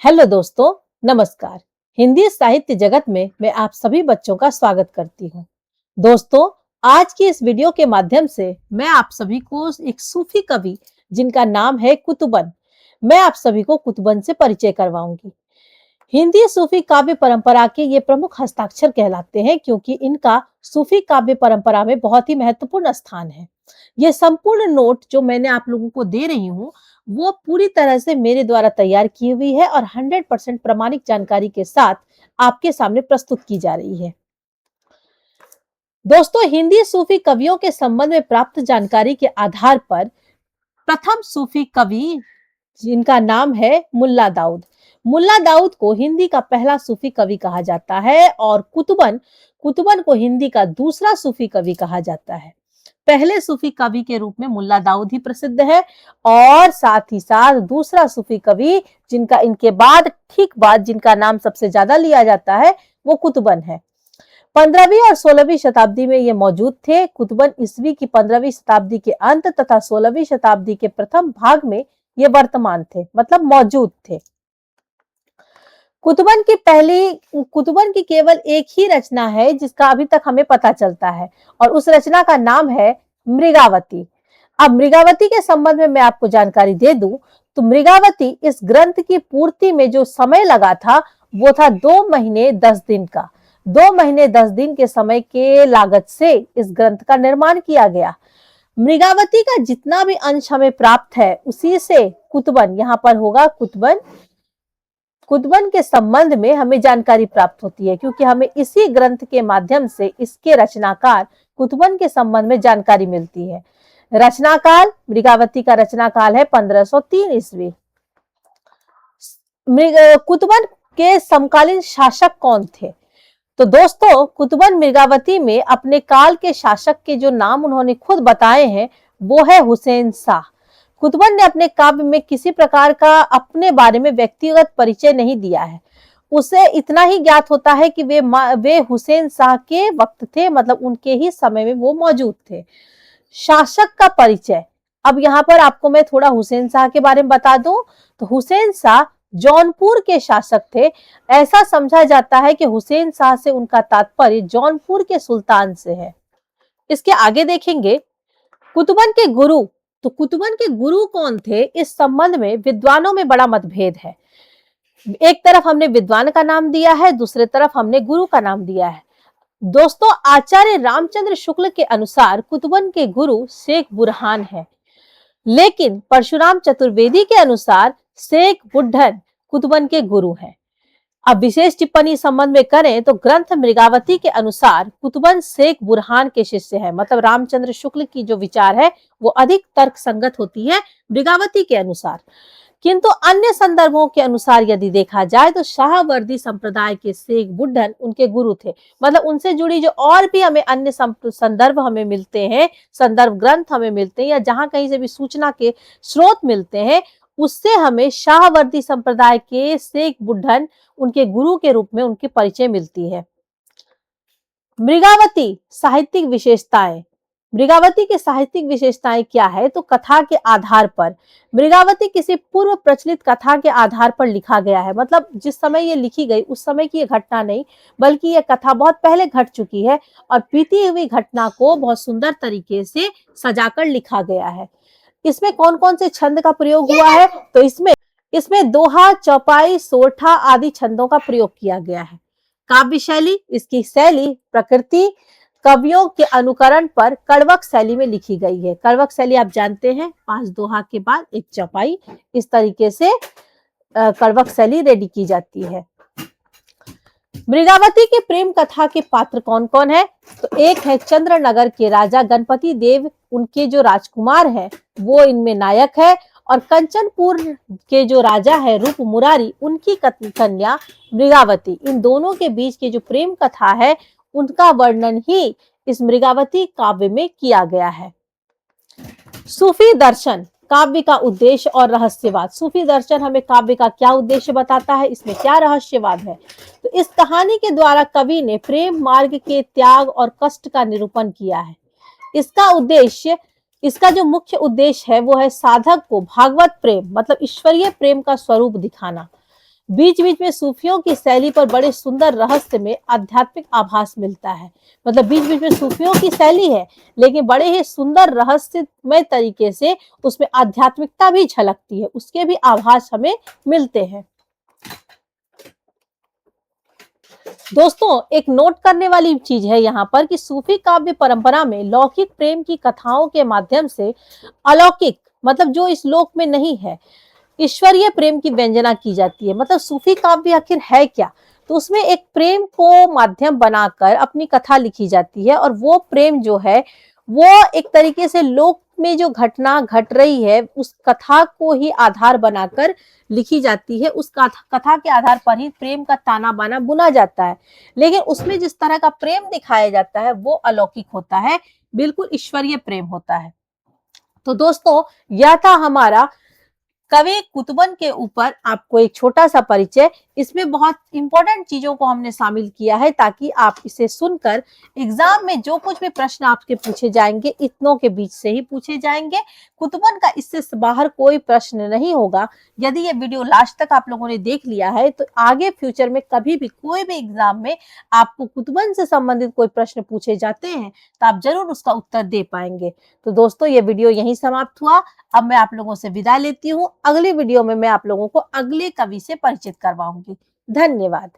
Hello दोस्तों, नमस्कार। हिंदी साहित्य जगत में मैं आप सभी बच्चों का स्वागत करती हूँ। दोस्तों, आज की इस वीडियो के माध्यम से मैं आप सभी को एक सूफी कवि जिनका नाम है कुतुबन, मैं आप सभी को कुतुबन से परिचय करवाऊंगी। हिंदी सूफी काव्य परंपरा के ये प्रमुख हस्ताक्षर कहलाते हैं क्योंकि इनका सूफी काव्य परंपरा में बहुत ही महत्वपूर्ण स्थान है। ये संपूर्ण नोट जो मैंने आप लोगों को दे रही हूँ, वो पूरी तरह से मेरे द्वारा तैयार की हुई है और 100% प्रामाणिक जानकारी के साथ आपके सामने प्रस्तुत की जा रही है। दोस्तों, हिंदी सूफी कवियों के संबंध में प्राप्त जानकारी के आधार पर प्रथम सूफी कवि जिनका नाम है मुल्ला दाऊद। मुल्ला दाऊद को हिंदी का पहला सूफी कवि कहा जाता है और कुतुबन कुतुबन को हिंदी का दूसरा सूफी कवि कहा जाता है। पहले सूफी कवि के रूप में मुल्ला दाऊद ही प्रसिद्ध है और साथ ही साथ दूसरा सूफी कवि जिनका इनके बाद ठीक बाद जिनका नाम सबसे ज्यादा लिया जाता है वो कुतुबन है। 15वीं और 16वीं शताब्दी में ये मौजूद थे। कुतुबन ईस्वी की 15वीं शताब्दी के अंत तथा 16वीं शताब्दी के प्रथम भाग में ये वर्तमान थे, मतलब मौजूद थे। कुतुबन की केवल एक ही रचना है जिसका अभी तक हमें पता चलता है और उस रचना का नाम है मृगावती। अब मृगावती के संबंध में मैं आपको जानकारी दे दूं तो मृगावती इस ग्रंथ की पूर्ति में जो समय लगा था वो था 2 महीने 10 दिन का। 2 महीने 10 दिन के समय के लागत से इस ग्रंथ का निर्माण किया गया। मृगावती का जितना भी अंश हमें प्राप्त है उसी से कुतुबन, यहाँ पर होगा कुतुबन के संबंध में हमें जानकारी प्राप्त होती है क्योंकि हमें इसी ग्रंथ के माध्यम से इसके रचनाकार कुतुबन के संबंध में जानकारी मिलती है। रचनाकाल, मृगावती का रचनाकाल है 1503 ईस्वी। कुतुबन के समकालीन शासक कौन थे? तो दोस्तों, कुतुबन मृगावती में अपने काल के शासक के जो नाम उन्होंने खुद बताए हैं वो है हुसैन शाह। कुतुबन ने अपने काव्य में किसी प्रकार का अपने बारे में व्यक्तिगत परिचय नहीं दिया है। उसे इतना ही ज्ञात होता है कि वे हुसैन शाह के वक्त थे, मतलब उनके ही समय में वो मौजूद थे। शासक का परिचय, अब यहाँ पर आपको मैं थोड़ा हुसैन शाह के बारे में बता दूं तो हुसैन शाह जौनपुर के शासक थे। ऐसा समझा जाता है कि हुसैन शाह से उनका तात्पर्य जौनपुर के सुल्तान से है। इसके आगे देखेंगे कुतुबन के गुरु। तो कुतुबन के गुरु कौन थे, इस संबंध में विद्वानों में बड़ा मतभेद है। एक तरफ हमने विद्वान का नाम दिया है, दूसरे तरफ हमने गुरु का नाम दिया है। दोस्तों, आचार्य रामचंद्र शुक्ल के अनुसार कुतुबन के गुरु शेख बुरहान है, लेकिन परशुराम चतुर्वेदी के अनुसार शेख बुढ़न कुतुबन के गुरु हैं। अब विशेष टिप्पणी संबंध में करें तो ग्रंथ मृगावती के अनुसार कुतुबन शेख बुरहान के शिष्य है, मतलब रामचंद्र शुक्ल की जो विचार है वो अधिक तर्क संगत होती है मृगावती के अनुसार। किंतु अन्य संदर्भों के अनुसार यदि देखा जाए तो शाहवर्दी संप्रदाय के शेख बुढ़न उनके गुरु थे, मतलब उनसे जुड़ी जो और भी हमें अन्य संदर्भ हमें मिलते हैं, संदर्भ ग्रंथ हमें मिलते हैं या जहां कहीं से भी सूचना के स्रोत मिलते हैं, उससे हमें शाहवर्दी संप्रदाय के शेख बुढ़न उनके गुरु के रूप में उनकी परिचय मिलती है। मृगावती साहित्यिक विशेषताएं, मृगावती की साहित्यिक विशेषताएं क्या है? तो कथा के आधार पर मृगावती किसी पूर्व प्रचलित कथा के आधार पर लिखा गया है, मतलब जिस समय ये लिखी गई उस समय की ये घटना नहीं बल्कि ये कथा बहुत पहले घट चुकी है और बीती हुई घटना को बहुत सुंदर तरीके से सजाकर लिखा गया है। इसमें कौन कौन से छंद का प्रयोग हुआ है? तो इसमें दोहा, चौपाई, सोरठा आदि छंदों का प्रयोग किया गया है। काव्य शैली, इसकी शैली प्रकृति कवियों के अनुकरण पर कड़वक शैली में लिखी गई है। कड़वक शैली आप जानते हैं, 5 दोहा के बाद एक चौपाई, इस तरीके से कड़वक शैली रेडी की जाती है। मृगावती के प्रेम कथा के पात्र कौन कौन है? तो एक है चंद्रनगर के राजा गणपति देव, उनके जो राजकुमार है वो इनमें नायक है, और कंचनपुर के जो राजा है रूप मुरारी, उनकी कन्या मृगावती। इन दोनों के बीच की जो प्रेम कथा है उनका वर्णन ही इस मृगावती काव्य में किया गया है। सूफी दर्शन, काव्य का उद्देश्य और रहस्यवाद। सूफी दर्शन हमें काव्य का क्या उद्देश्य बताता है, इसमें क्या रहस्यवाद है? तो इस कहानी के द्वारा कवि ने प्रेम मार्ग के त्याग और कष्ट का निरूपण किया है। इसका जो मुख्य उद्देश्य है वो है साधक को भागवत प्रेम, मतलब ईश्वरीय प्रेम का स्वरूप दिखाना। बीच बीच में सूफियों की शैली पर बड़े सुंदर रहस्य में आध्यात्मिक आभास मिलता है। मतलब बीच बीच में सूफियों की शैली है, लेकिन बड़े ही सुंदर रहस्यमय तरीके से उसमें आध्यात्मिकता भी झलकती है, उसके भी आभास हमें मिलते हैं। दोस्तों, एक नोट करने वाली चीज है यहाँ पर कि सूफी काव्य परंपरा में लौकिक प्रेम की कथाओं के माध्यम से अलौकिक, मतलब जो इस लोक में नहीं है, ईश्वरीय प्रेम की व्यंजना की जाती है। मतलब सूफी काव्य आखिर है क्या? तो उसमें एक प्रेम को माध्यम बनाकर अपनी कथा लिखी जाती है, और वो प्रेम जो है वो एक तरीके से लोक में जो घटना घट रही है उस कथा को ही आधार बनाकर लिखी जाती है। उस कथा के आधार पर ही प्रेम का ताना बाना बुना जाता है, लेकिन उसमें जिस तरह का प्रेम दिखाया जाता है वो अलौकिक होता है, बिल्कुल ईश्वरीय प्रेम होता है। तो दोस्तों, यह था हमारा कवि कुतुबन के ऊपर आपको एक छोटा सा परिचय। इसमें बहुत इंपॉर्टेंट चीजों को हमने शामिल किया है ताकि आप इसे सुनकर एग्जाम में जो कुछ भी प्रश्न आपके पूछे जाएंगे इतनों के बीच से ही पूछे जाएंगे। कुतुबन का इससे बाहर कोई प्रश्न नहीं होगा। यदि ये वीडियो लास्ट तक आप लोगों ने देख लिया है तो आगे फ्यूचर में कभी भी कोई भी एग्जाम में आपको कुतुबन से संबंधित कोई प्रश्न पूछे जाते हैं तो आप जरूर उसका उत्तर दे पाएंगे। तो दोस्तों, ये वीडियो यहीं समाप्त हुआ। अब मैं आप लोगों से विदा लेती हूँ। अगली वीडियो में मैं आप लोगों को अगले कवि से परिचित करवाऊंगी। धन्यवाद।